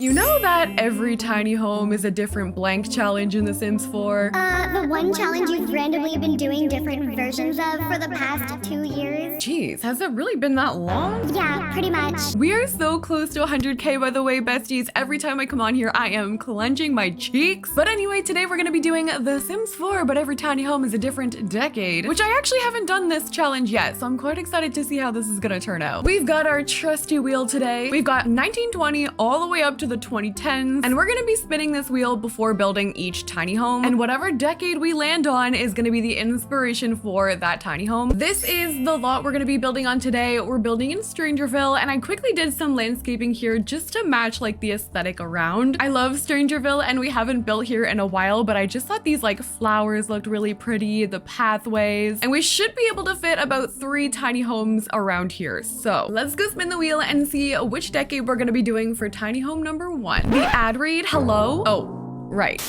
You know that every tiny home is a different blank challenge in The Sims 4? The one challenge you've randomly been doing different versions of for the past 2 years? Jeez, has it really been that long? Yeah, pretty much. We are so close to 100K, by the way, besties. Every time I come on here, I am clenching my cheeks. But anyway, today we're gonna be doing The Sims 4, but every tiny home is a different decade, which I actually haven't done this challenge yet, so I'm quite excited to see how this is gonna turn out. We've got our trusty wheel today. We've got 1920 all the way up to the 2010s, and we're gonna be spinning this wheel before building each tiny home, and whatever decade we land on is gonna be the inspiration for that tiny home. This is the lot we're gonna be building on today. We're building in Strangerville, and I quickly did some landscaping here just to match like the aesthetic around. I love Strangerville, and we haven't built here in a while, but I just thought these like flowers looked really pretty, the pathways, and we should be able to fit about 3 tiny homes around here. So let's go spin the wheel and see which decade we're gonna be doing for tiny home number 1. The ad read, hello? Oh, right.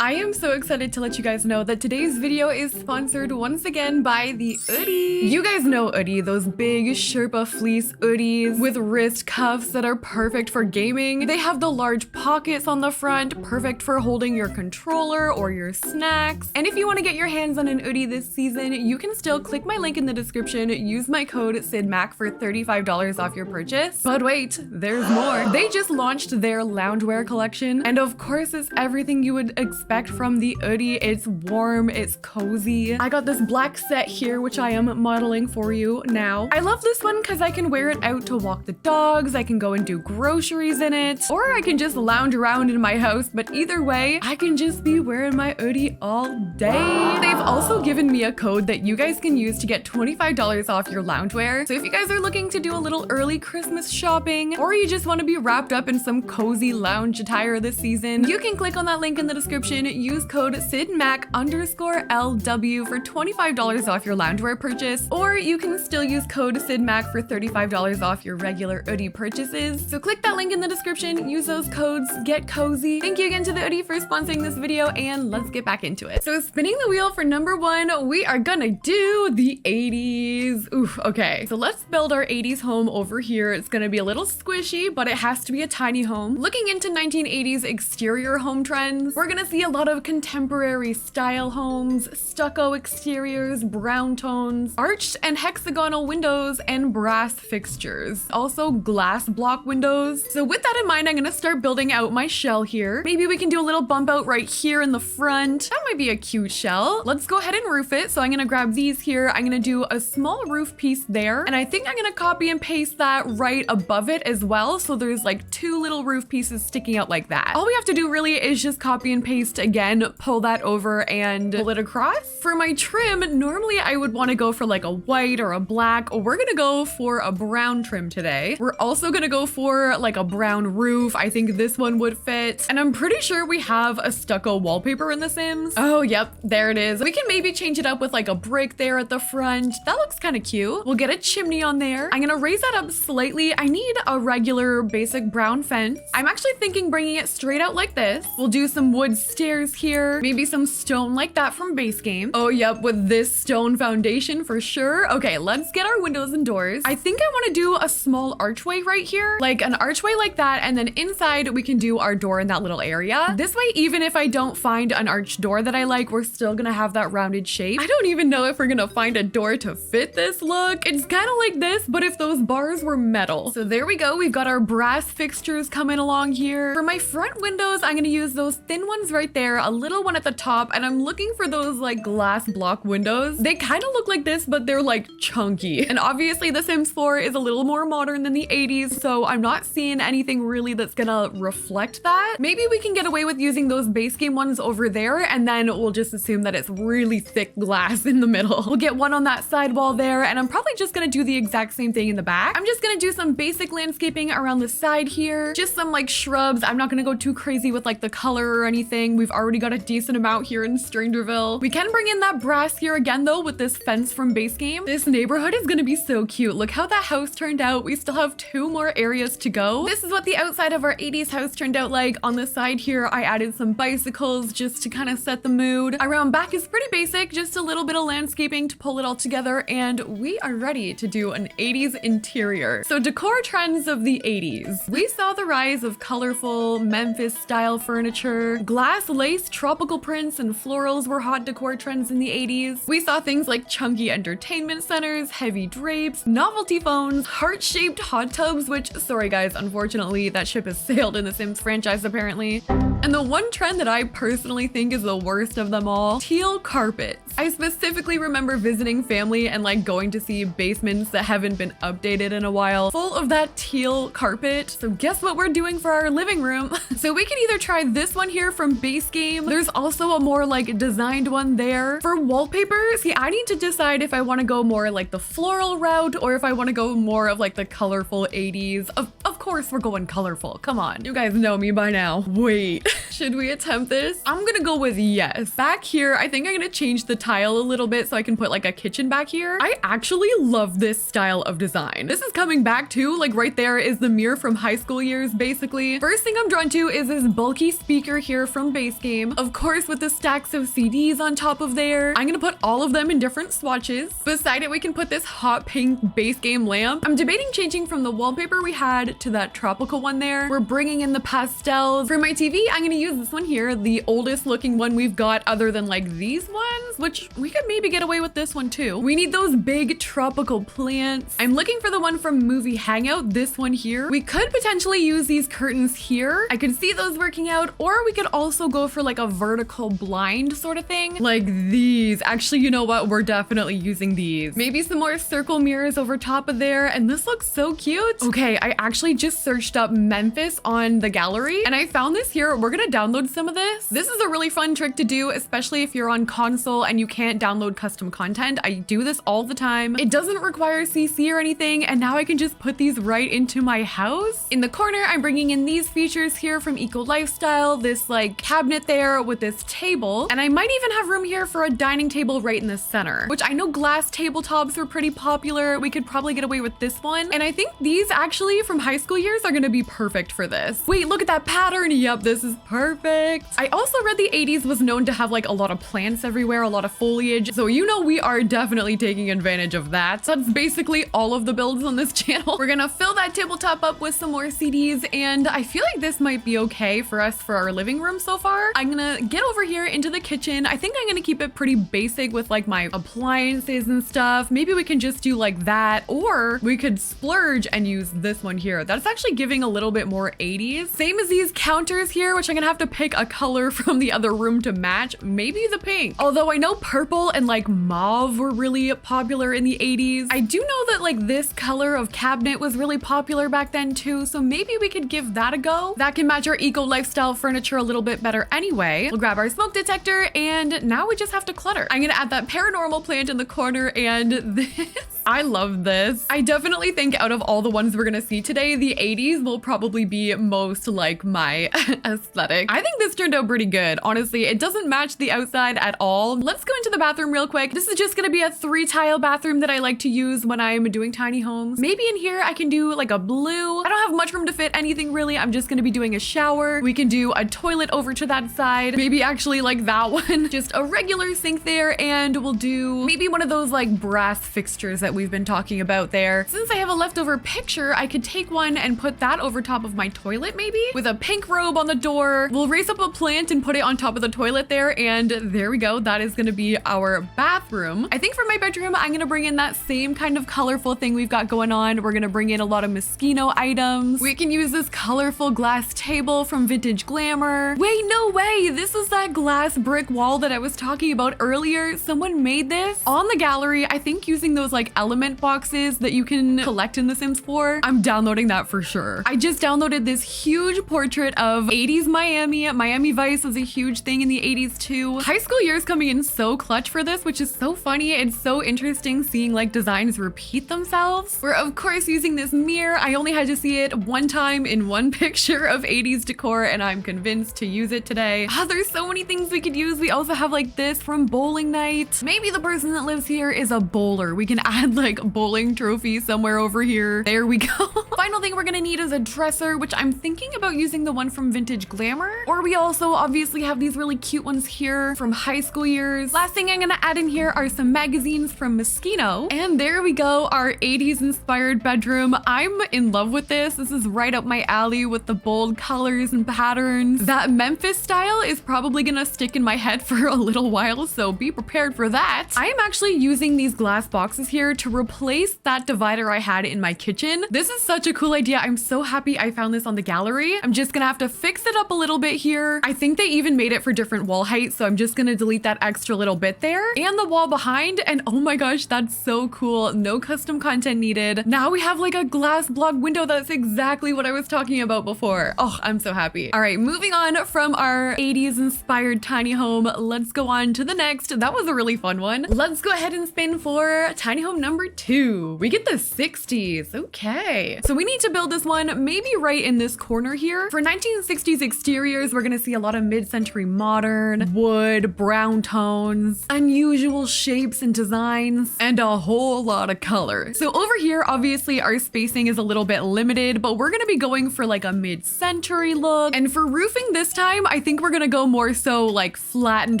I am so excited to let you guys know that today's video is sponsored once again by the Oodie. You guys know Oodie, those big Sherpa fleece hoodies with wrist cuffs that are perfect for gaming. They have the large pockets on the front, perfect for holding your controller or your snacks. And if you want to get your hands on an Oodie this season, you can still click my link in the description, use my code Sydmac for $35 off your purchase. But wait, there's more. They just launched their loungewear collection, and of course it's everything you would expect from the Oodie. It's warm, it's cozy. I got this black set here, which I am modeling for you now. I love this one because I can wear it out to walk the dogs, I can go and do groceries in it, or I can just lounge around in my house, but either way, I can just be wearing my Oodie all day. They've also given me a code that you guys can use to get $25 off your loungewear. So if you guys are looking to do a little early Christmas shopping, or you just want to be wrapped up in some cozy lounge attire this season, you can click on that link in the description, use code SydMac_LW for $25 off your loungewear purchase, or you can still use code SydMac for $35 off your regular Oodie purchases. So click that link in the description, use those codes, get cozy. Thank you again to the Oodie for sponsoring this video, and let's get back into it. So spinning the wheel for number 1, we are gonna do the 80s. Oof, okay. So let's build our 80s home over here. It's gonna be a little squishy, but it has to be a tiny home. Looking into 1980s exterior home trends, we're gonna see a lot of contemporary style homes, stucco exteriors, brown tones, arched and hexagonal windows, and brass fixtures. Also glass block windows. So with that in mind, I'm gonna start building out my shell here. Maybe we can do a little bump out right here in the front. That might be a cute shell. Let's go ahead and roof it. So I'm gonna grab these here. I'm gonna do a small roof piece there, and I think I'm gonna copy and paste that right above it as well. So there's like 2 little roof pieces sticking out like that. All we have to do really is just copy and paste again, pull that over and pull it across. For my trim, normally I would want to go for like a white or a black. We're gonna go for a brown trim today. We're also gonna go for like a brown roof. I think this one would fit. And I'm pretty sure we have a stucco wallpaper in The Sims. Oh, yep, there it is. We can maybe change it up with like a brick there at the front. That looks kind of cute. We'll get a chimney on there. I'm gonna raise that up slightly. I need a regular basic brown fence. I'm actually thinking bringing it straight out like this. We'll do some wood stairs here, maybe some stone like that from base game. Oh, yep, with this stone foundation for sure. Okay, let's get our windows and doors. I think I want to do a small archway right here, like an archway like that, and then inside we can do our door in that little area. This way, even if I don't find an arched door that I like, we're still gonna have that rounded shape. I don't even know if we're gonna find a door to fit this look. It's kind of like this, but if those bars were metal. So there we go. We've got our brass fixtures coming along here. For my front windows, I'm gonna use those thin ones right there, a little one at the top, and I'm looking for those like glass block windows. They kind of look like this, but they're like chunky. And obviously The Sims 4 is a little more modern than the 80s, so I'm not seeing anything really that's gonna reflect that. Maybe we can get away with using those base game ones over there, and then we'll just assume that it's really thick glass in the middle. We'll get one on that side wall there, and I'm probably just gonna do the exact same thing in the back. I'm just gonna do some basic landscaping around the side here, just some like shrubs. I'm not gonna go too crazy with like the color or anything. We've already got a decent amount here in Strangerville. We can bring in that brass here again though with this fence from base game. This neighborhood is gonna be so cute. Look how that house turned out. We still have 2 more areas to go. This is what the outside of our 80s house turned out like. On the side here, I added some bicycles just to kind of set the mood. Around back is pretty basic, just a little bit of landscaping to pull it all together, and we are ready to do an 80s interior. So decor trends of the 80s. We saw the rise of colorful Memphis style furniture. Glass lace, tropical prints, and florals were hot decor trends in the 80s. We saw things like chunky entertainment centers, heavy drapes, novelty phones, heart-shaped hot tubs, which, sorry guys, unfortunately that ship has sailed in the Sims franchise apparently. And the one trend that I personally think is the worst of them all, teal carpets. I specifically remember visiting family and like going to see basements that haven't been updated in a while, full of that teal carpet. So guess what we're doing for our living room? So we can either try this one here from base game. There's also a more like designed one there. For wallpaper, see, I need to decide if I want to go more like the floral route or if I want to go more of like the colorful 80s. Of course we're going colorful. Come on. You guys know me by now. Wait, should we attempt this? I'm gonna go with yes. Back here, I think I'm gonna change the tile a little bit so I can put like a kitchen back here. I actually love this style of design. This is coming back too, like right there is the mirror from high school years, basically. First thing I'm drawn to is this bulky speaker here from base game. Of course, with the stacks of CDs on top of there. I'm gonna put all of them in different swatches. Beside it, we can put this hot pink base game lamp. I'm debating changing from the wallpaper we had to that tropical one there. We're bringing in the pastels. For my TV, I'm gonna use this one here, the oldest looking one we've got other than like these ones, which we could maybe get away with this one too. We need those big tropical plants. I'm looking for the one from Movie Hangout, this one here. We could potentially use these curtains here. I could see those working out, or we could also go for like a vertical blind sort of thing. Like these. Actually, you know what? We're definitely using these. Maybe some more circle mirrors over top of there, and this looks so cute. Okay, I actually just searched up Memphis on the gallery, and I found this here. We're gonna download some of this. This is a really fun trick to do, especially if you're on console and you can't download custom content. I do this all the time. It doesn't require CC or anything, and now I can just put these right into my house. In the corner, I'm bringing in these features here from Eco Lifestyle, this like cabinet there with this table, and I might even have room here for a dining table right in the center, which I know glass tabletops were pretty popular. We could probably get away with this one, and I think these actually from high school years are gonna be perfect for this. Wait, look at that pattern. Yep, this is perfect. I also read the 80s was known to have like a lot of plants everywhere, a lot of foliage, so you know we are definitely taking advantage of that. So that's basically all of the builds on this channel. We're gonna fill that tabletop up with some more CDs, and I feel like this might be okay for us for our living room so far. I'm gonna get over here into the kitchen. I think I'm gonna keep it pretty basic with like my appliances and stuff. Maybe we can just do like that, or we could splurge and use this one here. That's actually giving a little bit more 80s. Same as these counters here, which I'm gonna have to pick a color from the other room to match. Maybe the pink. Although I know purple and like mauve were really popular in the 80s. I do know that like this color of cabinet was really popular back then too, so maybe we could give that a go. That can match our eco lifestyle furniture a little bit better anyway. We'll grab our smoke detector, and now we just have to clutter. I'm gonna add that paranormal plant in the corner, and this. I love this. I definitely think out of all the ones we're gonna see today, the 80s will probably be most like my aesthetic. I think this turned out pretty good. Honestly, it doesn't match the outside at all. Let's go into the bathroom real quick. This is just gonna be a 3-tile bathroom that I like to use when I'm doing tiny homes. Maybe in here I can do like a blue. I don't have much room to fit anything really. I'm just gonna be doing a shower. We can do a toilet over to that side. Maybe actually like that one. Just a regular sink there, and we'll do maybe one of those like brass fixtures that we've been talking about there. Since I have a leftover picture, I could take one and put that over top of my toilet maybe, with a pink robe on the door. We'll raise up a plant and put it on top of the toilet there, and there we go. That is gonna be our bathroom. I think for my bedroom, I'm gonna bring in that same kind of colorful thing we've got going on. We're gonna bring in a lot of Moschino items. We can use this colorful glass table from Vintage Glamour. Wait, no way! This is that glass brick wall that I was talking about earlier. Someone made this on the gallery, I think using those like element boxes that you can collect in The Sims 4. I'm downloading that for sure. I just downloaded this huge portrait of 80s Miami. Miami Vice was a huge thing in the 80s too. High school years coming in so clutch for this, which is so funny. It's so interesting seeing like designs repeat themselves. We're of course using this mirror. I only had to see it one time in one picture of 80s decor and I'm convinced to use it today. There's so many things we could use. We also have like this from bowling night. Maybe the person that lives here is a bowler. We can add like bowling trophy somewhere over here. There we go. Final thing we're gonna need is a dresser, which I'm thinking about using the one from Vintage Glamour. Or we also obviously have these really cute ones here from high school years. Last thing I'm gonna add in here are some magazines from Moschino. And there we go, our 80s inspired bedroom. I'm in love with this. This is right up my alley with the bold colors and patterns. That Memphis style is probably gonna stick in my head for a little while, so be prepared for that. I am actually using these glass boxes here to replace that divider I had in my kitchen. This is such a cool idea. I'm so happy I found this on the gallery. I'm just gonna have to fix it up a little bit here. I think they even made it for different wall heights, so I'm just gonna delete that extra little bit there and the wall behind. And oh my gosh, that's so cool. No custom content needed. Now we have like a glass block window. That's exactly what I was talking about before. Oh, I'm so happy. All right, moving on from our 80s inspired tiny home, let's go on to the next. That was a really fun one. Let's go ahead and spin for tiny home number 2. We get the 60s. Okay. So we need to build this one maybe right in this corner here. For 1960s exteriors, we're gonna see a lot of mid-century modern, wood, brown tones, unusual shapes and designs, and a whole lot of color. So over here, obviously our spacing is a little bit limited, but we're gonna be going for like a mid-century look. And for roofing this time, I think we're gonna go more so like flattened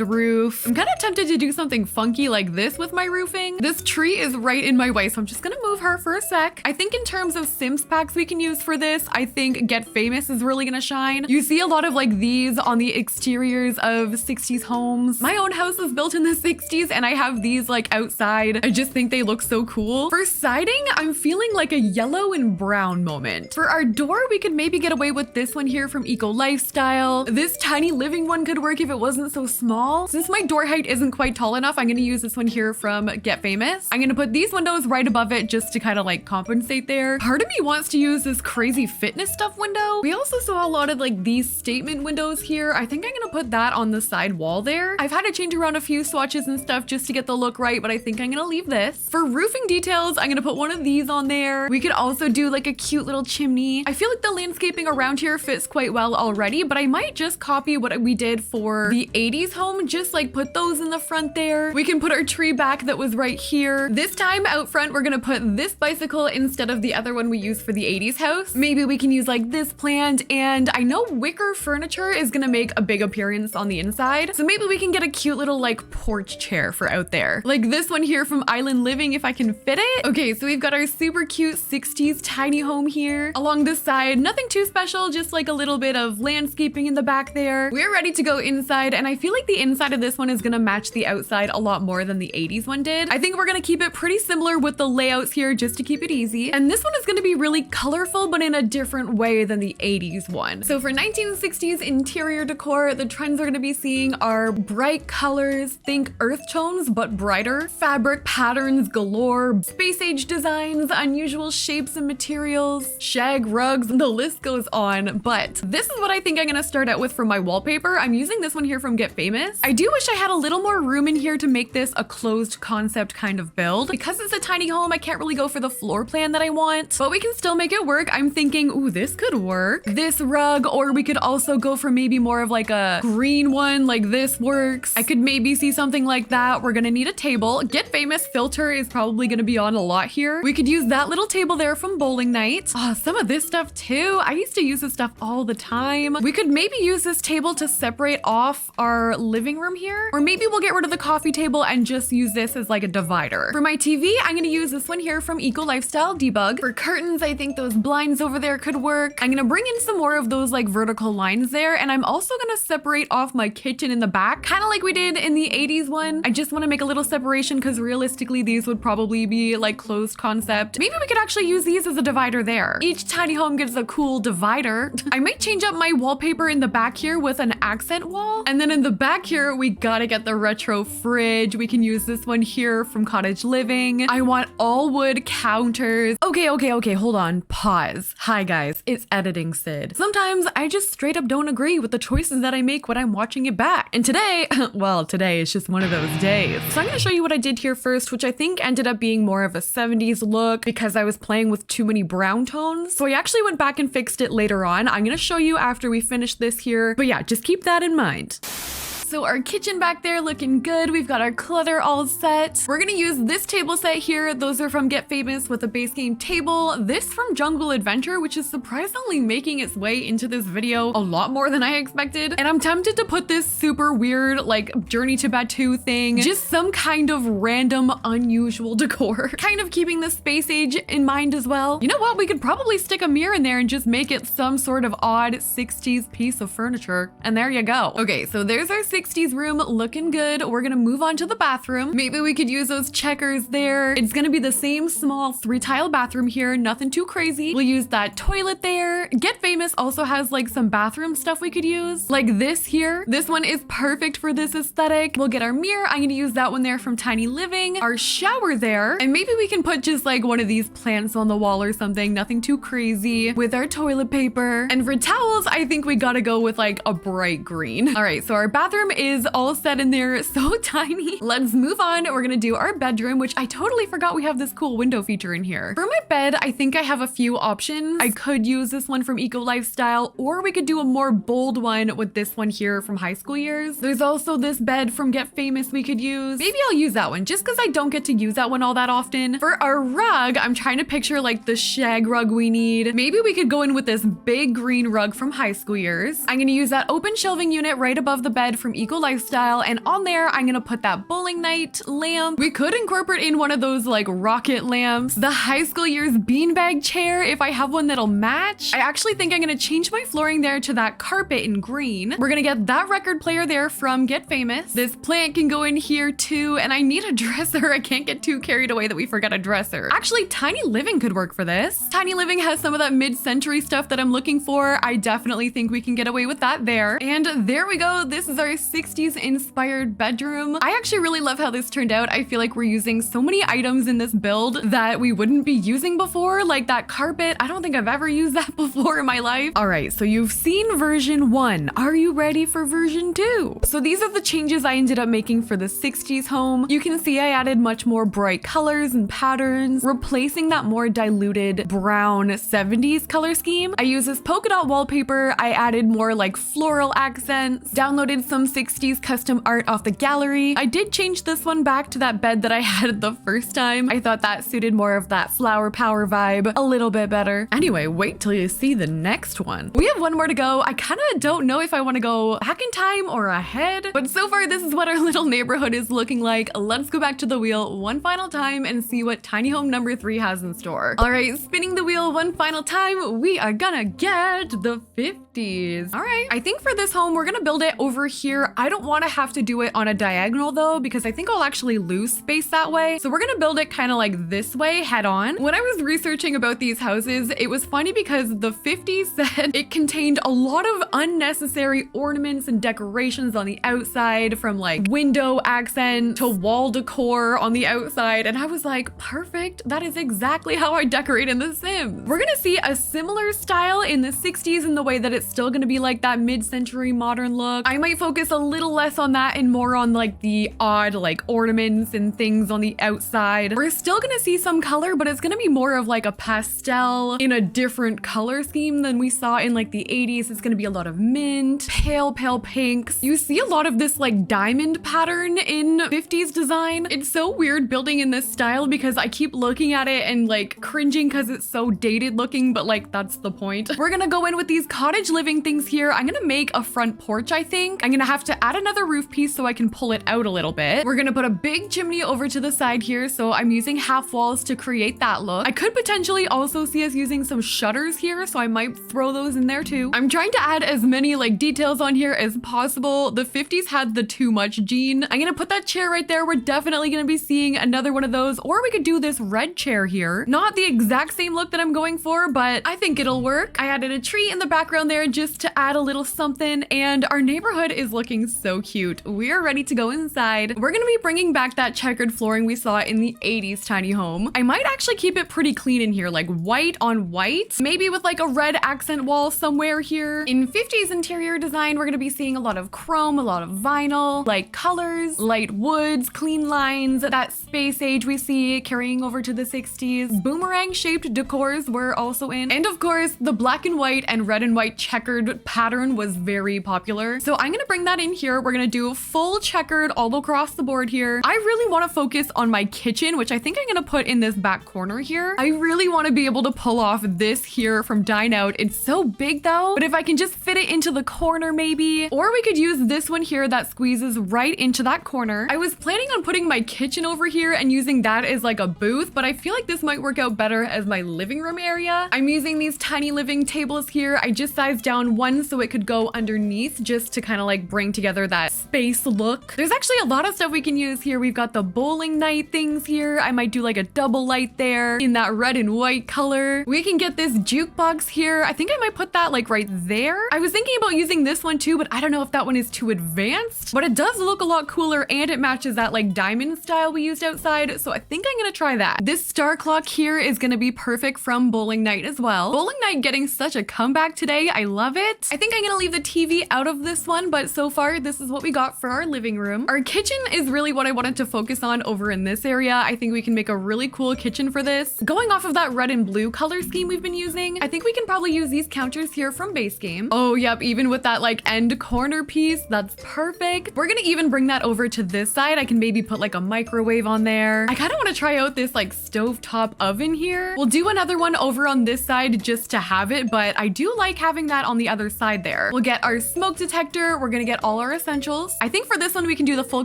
roof. I'm kind of tempted to do something funky like this with my roofing. This tree is right in my way, so I'm just gonna move her for a sec. I think in terms of Sims packs we can use for this, I think Get Famous is really gonna shine. You see a lot of like these on the exteriors of 60s homes. My own house was built in the 60s and I have these like outside. I just think they look so cool. For siding, I'm feeling like a yellow and brown moment. For our door, we could maybe get away with this one here from Eco Lifestyle. This tiny living one could work if it wasn't so small. Since my door height isn't quite tall enough, I'm gonna use this one here from Get Famous. I'm gonna put these windows right above it just to kind of like compensate there. Part of me wants to use this crazy fitness stuff window. We also saw a lot of like these statement windows here. I think I'm gonna put that on the side wall there. I've had to change around a few swatches and stuff just to get the look right, but I think I'm gonna leave this. For roofing details, I'm gonna put one of these on there. We could also do like a cute little chimney. I feel like the landscaping around here fits quite well already, but I might just copy what we did for the 80s home, just like put those in the front there. We can put our tree back that was right here. This time out front, we're gonna put this bicycle instead of the other one we used for the 80s house. Maybe we can use like this plant, and I know wicker furniture is gonna make a big appearance on the inside. So maybe we can get a cute little like porch chair for out there. Like this one here from Island Living if I can fit it. Okay, so we've got our super cute 60s tiny home here. Along this side, nothing too special, just like a little bit of landscaping in the back there. We're ready to go inside, and I feel like the inside of this one is gonna match the outside a lot more than the 80s one did. I think we're gonna keep it pretty similar with the layouts here just to keep it easy. And this one is gonna be really colorful, but in a different way than the 80s one. So for 1960s interior decor, the trends we're gonna be seeing are bright colors, think earth tones, but brighter, fabric patterns galore, space age designs, unusual shapes and materials, shag rugs, the list goes on. But this is what I think I'm gonna start out with for my wallpaper. I'm using this one here from Get Famous. I do wish I had a little more room in here to make this a closed concept kind of build. Because it's a tiny home, I can't really go for the floor plan that I want, but we can still make it work. I'm thinking, ooh, this could work. This rug, or we could also go for maybe more of like a green one, like this works. I could maybe see something like that. We're gonna need a table. Get Famous filter is probably gonna be on a lot here. We could use that little table there from bowling night. Oh, some of this stuff too. I used to use this stuff all the time. We could maybe use this table to separate off our living room here, or maybe we'll get rid of the coffee table and just use this as like a divider. For my TV, I'm gonna use this one here from Eco Lifestyle Debug. For curtains, I think those blinds over there could work. I'm gonna bring in some more of those like vertical lines there, and I'm also gonna separate off my kitchen in the back, kind of like we did in the 80s one. I just want to make a little separation because realistically these would probably be like closed concept. Maybe we could actually use these as a divider there. Each tiny home gets a cool divider. I might change up my wallpaper in the back here with an accent wall, and then in the back here we gotta get the retro fridge. We can use this one here from Cottage Living. shelving. I want all wood counters. Okay, hold on, pause. Hi guys, it's editing Sid. Sometimes I just straight up don't agree with the choices that I make when I'm watching it back. And today, well, today is just one of those days. So I'm gonna show you what I did here first, which I think ended up being more of a 70s look because I was playing with too many brown tones. So I actually went back and fixed it later on. I'm gonna show you after we finish this here. But yeah, just keep that in mind. So our kitchen back there looking good. We've got our clutter all set. We're gonna use this table set here. Those are from Get Famous with a base game table. This from Jungle Adventure, which is surprisingly making its way into this video a lot more than I expected. And I'm tempted to put this super weird, like Journey to Batu thing, just some kind of random, unusual decor. Kind of keeping the space age in mind as well. You know what? We could probably stick a mirror in there and just make it some sort of odd 60s piece of furniture. And there you go. Okay, so there's our 60s room looking good. We're gonna move on to the bathroom. Maybe we could use those checkers there. It's gonna be the same small 3-tile bathroom here, nothing too crazy. We'll use that toilet there. Get Famous also has like some bathroom stuff we could use, like this here. This one is perfect for this aesthetic. We'll get our mirror. I'm gonna use that one there from Tiny Living. Our shower there, and maybe we can put just like one of these plants on the wall or something, nothing too crazy, with our toilet paper. And for towels, I think we gotta go with like a bright green. All right, so our bathroom is all set in there, so tiny. Let's move on. We're gonna do our bedroom, which I totally forgot we have this cool window feature in here. For my bed, I think I have a few options. I could use this one from Eco Lifestyle, or we could do a more bold one with this one here from High School Years. There's also this bed from Get Famous we could use. Maybe I'll use that one just because I don't get to use that one all that often. For our rug, I'm trying to picture like the shag rug we need. Maybe we could go in with this big green rug from High School Years. I'm gonna use that open shelving unit right above the bed from Eco Lifestyle, and on there I'm gonna put that bowling night lamp. We could incorporate in one of those like rocket lamps, the High School Years beanbag chair if I have one that'll match. I actually think I'm gonna change my flooring there to that carpet in green. We're gonna get that record player there from Get Famous. This plant can go in here too, and I need a dresser. I can't get too carried away that we forgot a dresser. Actually, Tiny Living could work for this. Tiny Living has some of that mid-century stuff that I'm looking for. I definitely think we can get away with that there. And there we go. This is our 60s inspired bedroom. I actually really love how this turned out. I feel like we're using so many items in this build that we wouldn't be using before, like that carpet. I don't think I've ever used that before in my life. All right, so you've seen version 1. Are you ready for version 2? So these are the changes I ended up making for the 60s home. You can see I added much more bright colors and patterns, replacing that more diluted brown 70s color scheme. I used this polka dot wallpaper. I added more like floral accents, downloaded some 60s custom art off the gallery. I did change this one back to that bed that I had the first time. I thought that suited more of that flower power vibe a little bit better. Anyway, wait till you see the next one. We have one more to go. I kind of don't know if I want to go back in time or ahead, but so far this is what our little neighborhood is looking like. Let's go back to the wheel one final time and see what tiny home number 3 has in store. All right, spinning the wheel one final time. We are gonna get the 50s. All right, I think for this home, we're gonna build it over here. I don't want to have to do it on a diagonal though, because I think I'll actually lose space that way. So we're gonna build it kind of like this way, head on. When I was researching about these houses, it was funny because the 50s said it contained a lot of unnecessary ornaments and decorations on the outside, from like window accent to wall decor on the outside. And I was like, perfect. That is exactly how I decorate in The Sims. We're gonna see a similar style in the 60s in the way that it's still gonna be like that mid-century modern look. I might focus a little less on that and more on like the odd like ornaments and things on the outside. We're still gonna see some color, but it's gonna be more of like a pastel in a different color scheme than we saw in like the 80s. It's gonna be a lot of mint, pale pinks. You see a lot of this like diamond pattern in 50s design. It's so weird building in this style because I keep looking at it and like cringing because it's so dated looking, but like that's the point. We're gonna go in with these cottage living things here. I'm gonna make a front porch, I think. I'm gonna have to add another roof piece so I can pull it out a little bit. We're gonna put a big chimney over to the side here, so I'm using half walls to create that look. I could potentially also see us using some shutters here, so I might throw those in there too. I'm trying to add as many like details on here as possible. The 50s had the too much gene. I'm gonna put that chair right there. We're definitely gonna be seeing another one of those, or we could do this red chair here. Not the exact same look that I'm going for, but I think it'll work. I added a tree in the background there just to add a little something, and our neighborhood is looking looking so cute. We are ready to go inside. We're gonna be bringing back that checkered flooring we saw in the 80s tiny home. I might actually keep it pretty clean in here, like white on white, maybe with like a red accent wall somewhere here. In 50s interior design, we're gonna be seeing a lot of chrome, a lot of vinyl, light colors, light woods, clean lines, that space age we see carrying over to the 60s. Boomerang shaped decors were also in. And of course, the black and white and red and white checkered pattern was very popular. So I'm gonna bring that in here. We're gonna do full checkered all across the board here. I really wanna focus on my kitchen, which I think I'm gonna put in this back corner here. I really wanna be able to pull off this here from Dine Out. It's so big though, but if I can just fit it into the corner maybe, or we could use this one here that squeezes right into that corner. I was planning on putting my kitchen over here and using that as like a booth, but I feel like this might work out better as my living room area. I'm using these tiny living tables here. I just sized down one so it could go underneath just to kind of like bring together that space look. There's actually a lot of stuff we can use here. We've got the bowling night things here. I might do like a double light there in that red and white color. We can get this jukebox here. I think I might put that like right there. I was thinking about using this one too, but I don't know if that one is too advanced, but it does look a lot cooler and it matches that like diamond style we used outside. So I think I'm gonna try that. This star clock here is gonna be perfect from bowling night as well. Bowling night getting such a comeback today. I love it. I think I'm gonna leave the TV out of this one, but so far this is what we got for our living room. Our kitchen is really what I wanted to focus on over in this area. I think we can make a really cool kitchen for this. Going off of that red and blue color scheme we've been using, I think we can probably use these counters here from base game. Oh, yep, even with that like end corner piece, that's perfect. We're gonna even bring that over to this side. I can maybe put like a microwave on there. I kind of want to try out this like stovetop oven here. We'll do another one over on this side just to have it, but I do like having that on the other side there. We'll get our smoke detector. We're gonna get all our essentials. I think for this one we can do the full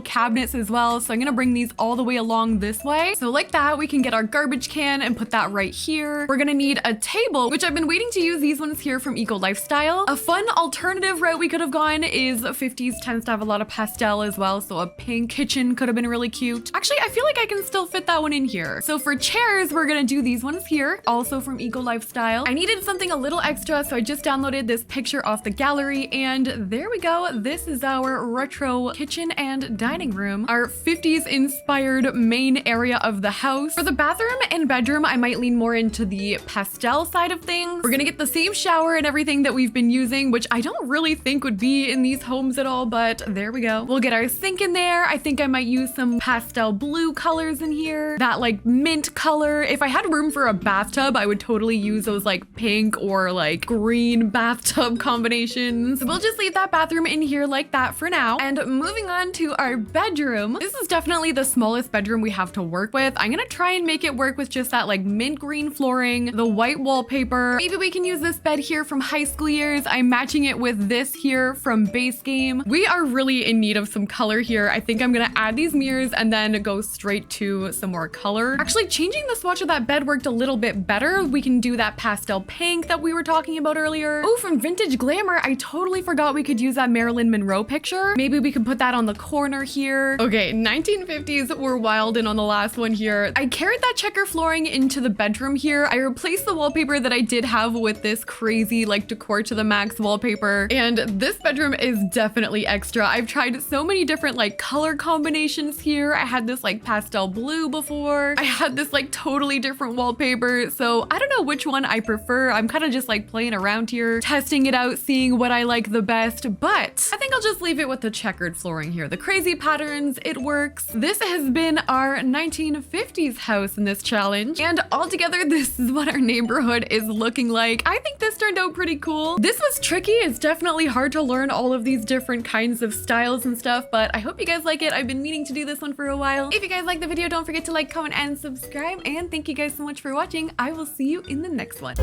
cabinets as well, so I'm gonna bring these all the way along this way. So like that, we can get our garbage can and put that right here. We're gonna need a table, which I've been waiting to use these ones here from Eco Lifestyle. A fun alternative route we could have gone is 50s tends to have a lot of pastel as well, so a pink kitchen could have been really cute. Actually, I feel like I can still fit that one in here. So for chairs, we're gonna do these ones here, also from Eco Lifestyle. I needed something a little extra, so I just downloaded this picture off the gallery, and there we go. This is our retro kitchen and dining room, our 50s inspired main area of the house. For the bathroom and bedroom, I might lean more into the pastel side of things. We're gonna get the same shower and everything that we've been using, which I don't really think would be in these homes at all, but there we go. We'll get our sink in there. I think I might use some pastel blue colors in here, that like mint color. If I had room for a bathtub, I would totally use those like pink or like green bathtub combinations. So we'll just leave that bathroom in here like that for now. And moving on to our bedroom. This is definitely the smallest bedroom we have to work with. I'm gonna try and make it work with just that like mint green flooring, the white wallpaper. Maybe we can use this bed here from high school years. I'm matching it with this here from base game. We are really in need of some color here. I think I'm gonna add these mirrors and then go straight to some more color. Actually, changing the swatch of that bed worked a little bit better. We can do that pastel pink that we were talking about earlier. Oh, from Vintage Glamour, I totally forgot we could use that Marilyn Monroe picture. Maybe we could put that on the corner here. Okay, 1950s were wild in on the last one here. I carried that checker flooring into the bedroom here. I replaced the wallpaper that I did have with this crazy like decor to the max wallpaper, and this bedroom is definitely extra. I've tried so many different like color combinations here. I had this like pastel blue before. I had this like totally different wallpaper, so I don't know which one I prefer. I'm kind of just like playing around here, testing it out, seeing what I like the best, but I think I'll just leave it with the checkered flooring here. The crazy patterns, it works. This has been our 1950s house in this challenge, and altogether this is what our neighborhood is looking like. I think this turned out pretty cool. This was tricky. It's definitely hard to learn all of these different kinds of styles and stuff, but I hope you guys like it. I've been meaning to do this one for a while. If you guys like the video, don't forget to like, comment, and subscribe, and thank you guys so much for watching. I will see you in the next one.